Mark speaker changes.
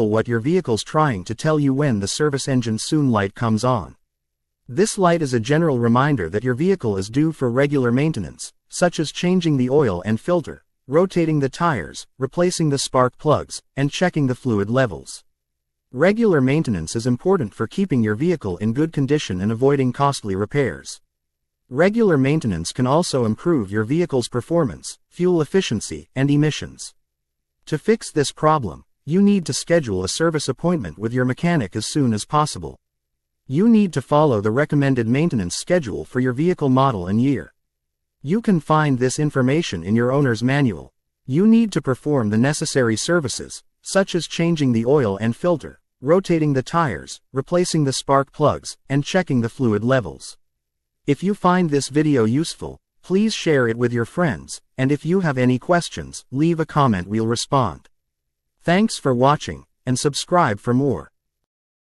Speaker 1: what your vehicle's trying to tell you when the service engine soon light comes on. This light is a general reminder that your vehicle is due for regular maintenance, such as changing the oil and filter, rotating the tires, replacing the spark plugs, and checking the fluid levels. Regular maintenance is important for keeping your vehicle in good condition and avoiding costly repairs. Regular maintenance can also improve your vehicle's performance, fuel efficiency, and emissions. To fix this problem, you need to schedule a service appointment with your mechanic as soon as possible. You need to follow the recommended maintenance schedule for your vehicle model and year. You can find this information in your owner's manual. You need to perform the necessary services, such as changing the oil and filter, rotating the tires, replacing the spark plugs, and checking the fluid levels. If you find this video useful, please share it with your friends, and if you have any questions, leave a comment, we'll respond. Thanks for watching, and subscribe for more.